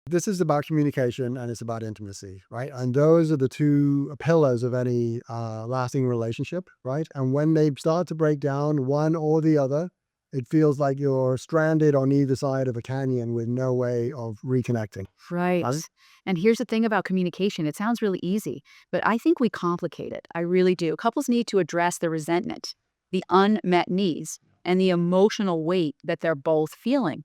This is about communication and it's about intimacy, right? And those are the two pillars of any lasting relationship, right? And when they start to break down one or the other, it feels like you're stranded on either side of a canyon with no way of reconnecting. Right. Right? And here's the thing about communication. It sounds really easy, but I think we complicate it. I really do. Couples need to address the resentment, the unmet needs, and the emotional weight that they're both feeling.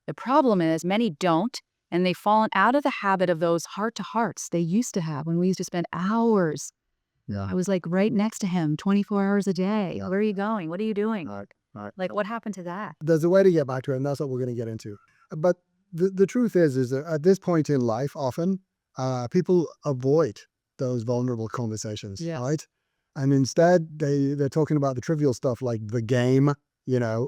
The problem is many don't, and they've fallen out of the habit of those heart to hearts they used to have when we used to spend hours. Yeah. I was like right next to him 24 hours a day. Yeah. Where are you going? What are you doing? Right. Right. Like, what happened to that? There's a way to get back to it, and that's what we're going to get into. But the truth is that at this point in life, often people avoid those vulnerable conversations, Yeah. right? And instead, they're talking about the trivial stuff like the game,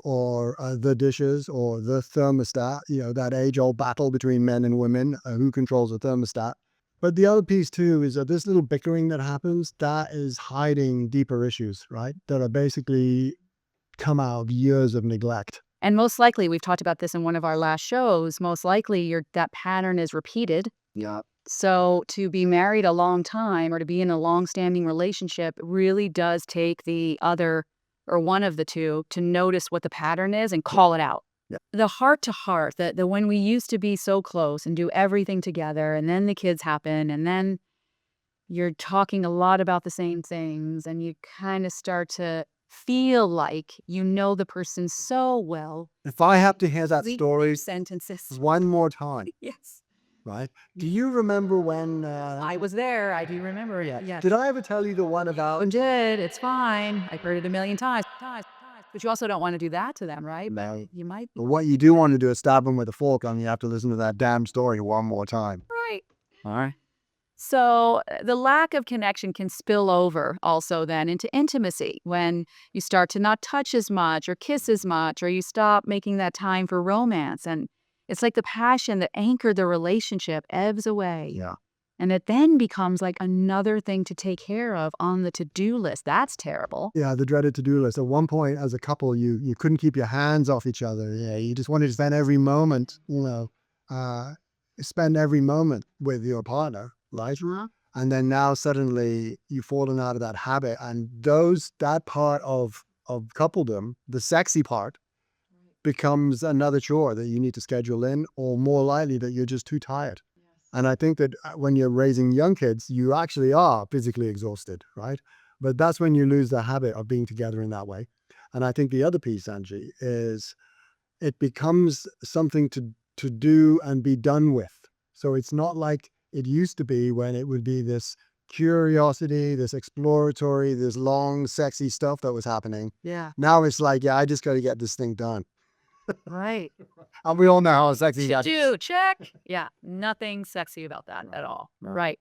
or the dishes or the thermostat, that age-old battle between men and women, who controls the thermostat. But the other piece too is that this little bickering that happens, that is hiding deeper issues, right? That are basically come out of years of neglect. And most likely, we've talked about this in one of our last shows, most likely that pattern is repeated. Yeah. So to be married a long time or to be in a long-standing relationship really does take the other or one of the two to notice what the pattern is and call it out. Yeah. The heart to heart, the when we used to be so close and do everything together, and then the kids happen, and then you're talking a lot about the same things, and you kind of start to feel like you know the person so well. If I have to hear that Complete story sentences. one more time, Yes. right? Do you remember when? I was there. I do remember it. Yes. Did I ever tell you the one I about? did. It's fine. I've heard it a million times. But you also don't want to do that to them, right? No. You might be But what you do want to do is stab them with a fork, and you have to listen to that damn story one more time. right. All right. So the lack of connection can spill over also then into intimacy when you start to not touch as much or kiss as much, or you stop making that time for romance. And it's like the passion that anchored the relationship ebbs away. Yeah. And it then becomes like another thing to take care of on the to-do list. That's terrible. Yeah, the dreaded to-do list. At one point, as a couple, you couldn't keep your hands off each other. Yeah, you just wanted to spend every moment, spend every moment with your partner, right? Uh-huh. And then now suddenly you've fallen out of that habit, and that part of coupledom, the sexy part, becomes another chore that you need to schedule in, or more likely that you're just too tired. And I think that when you're raising young kids, you actually are physically exhausted, right? But that's when you lose the habit of being together in that way. And I think the other piece, Angie, is it becomes something to do and be done with. So it's not like it used to be when it would be this curiosity, this exploratory, this long, sexy stuff that was happening. Yeah. Now it's like, yeah, I just got to get this thing done. Right. And we all know how sexy that is. Do check. Yeah. Nothing sexy about that at all. Right.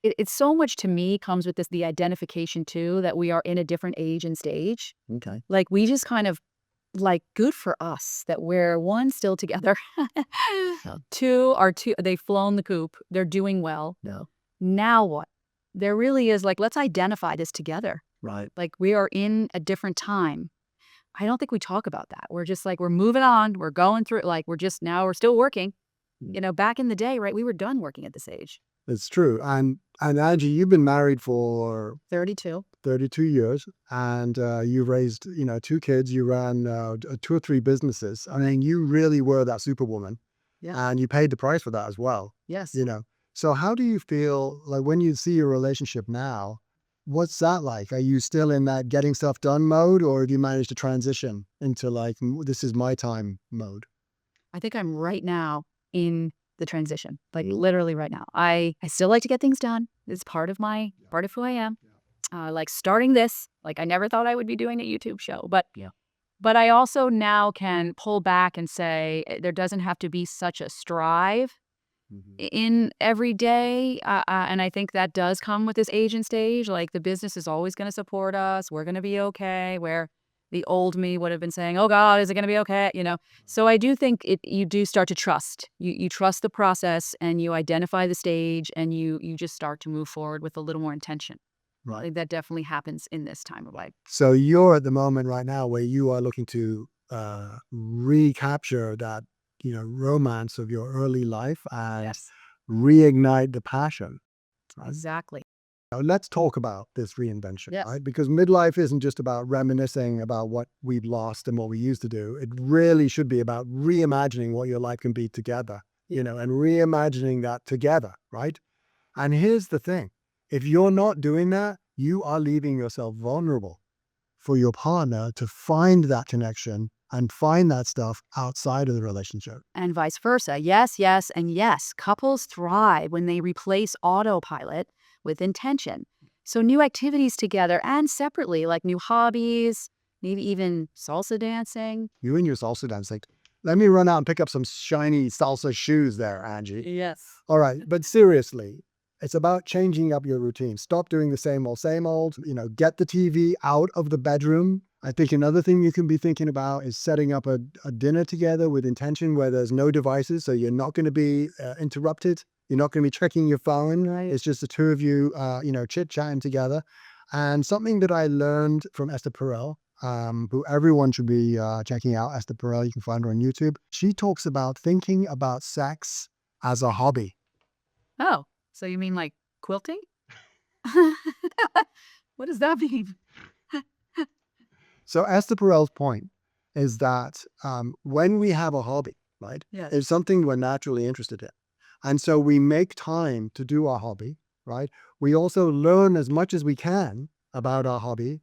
It's so much to me comes with the identification too that we are in a different age and stage. Okay. Like we just kind of like good for us that we're one still together. Two they've flown the coop. They're doing well. No. Now what? There really is like, let's identify this together. Right. Like we are in a different time. I don't think we talk about that. We're just like, we're moving on. We're going through it. Like we're still working. Back in the day, right? We were done working at this age. It's true. And Angie, you've been married for 32. 32 years, and you raised, two kids. You ran 2 or 3 businesses. I mean, you really were that superwoman. Yeah. And you paid the price for that as well. Yes. So how do you feel like when you see your relationship now? What's that like? Are you still in that getting stuff done mode, or have you managed to transition into like, this is my time mode? I think I'm right now in the transition, like literally right now. I still like to get things done. It's part of who I am. Like starting this, like I never thought I would be doing a YouTube show, but I also now can pull back and say there doesn't have to be such a strive in every day. And I think that does come with this age and stage. Like the business is always going to support us. We're going to be okay. Where the old me would have been saying, oh God, is it going to be okay? So I do think you do start to trust. You trust the process and you identify the stage and you just start to move forward with a little more intention. I Right. think that definitely happens in this time of life. So you're at the moment right now where you are looking to recapture that romance of your early life and Yes. reignite the passion. Right? Exactly. Now, let's talk about this reinvention, Yes. right? Because midlife isn't just about reminiscing about what we've lost and what we used to do. It really should be about reimagining what your life can be together, and reimagining that together, right? And here's the thing. If you're not doing that, you are leaving yourself vulnerable for your partner to find that connection and find that stuff outside of the relationship. And vice versa. Yes, yes, and yes. Couples thrive when they replace autopilot with intention. So new activities together and separately, like new hobbies, maybe even salsa dancing. You and your salsa dancing. Let me run out and pick up some shiny salsa shoes there, Angie. Yes. All right. But seriously, it's about changing up your routine. Stop doing the same old, get the TV out of the bedroom. I think another thing you can be thinking about is setting up a dinner together with intention where there's no devices. So you're not going to be interrupted. You're not going to be checking your phone. Right. It's just the two of you, chit-chatting together. And something that I learned from Esther Perel, who everyone should be checking out, Esther Perel, you can find her on YouTube. She talks about thinking about sex as a hobby. Oh, so you mean like quilting? What does that mean? So Esther Perel's point is that when we have a hobby, right, Yes. it's something we're naturally interested in. And so we make time to do our hobby, right? We also learn as much as we can about our hobby.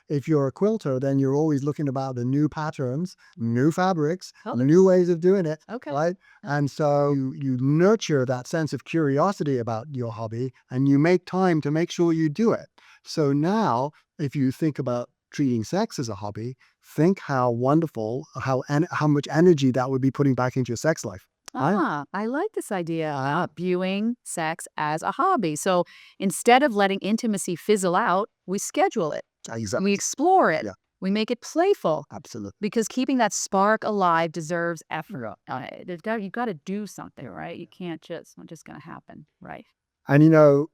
If you're a quilter, then you're always looking about the new patterns, new fabrics, Colors. new ways of doing it, Okay. right? And so you nurture that sense of curiosity about your hobby and you make time to make sure you do it. So now, if you think about treating sex as a hobby, think how wonderful, how much energy that would be putting back into your sex life. I like this idea of viewing sex as a hobby. So instead of letting intimacy fizzle out, we schedule it. Exactly. We explore it. Yeah. We make it playful. Absolutely. Because keeping that spark alive deserves effort. You got to do something, right? You can't it's not just going to happen, right? And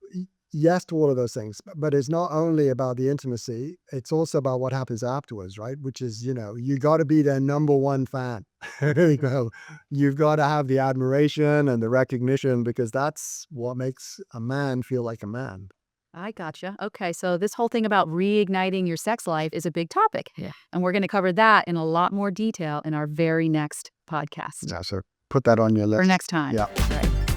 yes to all of those things, but it's not only about the intimacy, it's also about what happens afterwards, right? Which is, you got to be their number one fan. You've got to have the admiration and the recognition because that's what makes a man feel like a man. I gotcha. Okay, so this whole thing about reigniting your sex life is a big topic. Yeah. And we're going to cover that in a lot more detail in our very next podcast. Yeah, so put that on your list. For next time. Yeah. Right.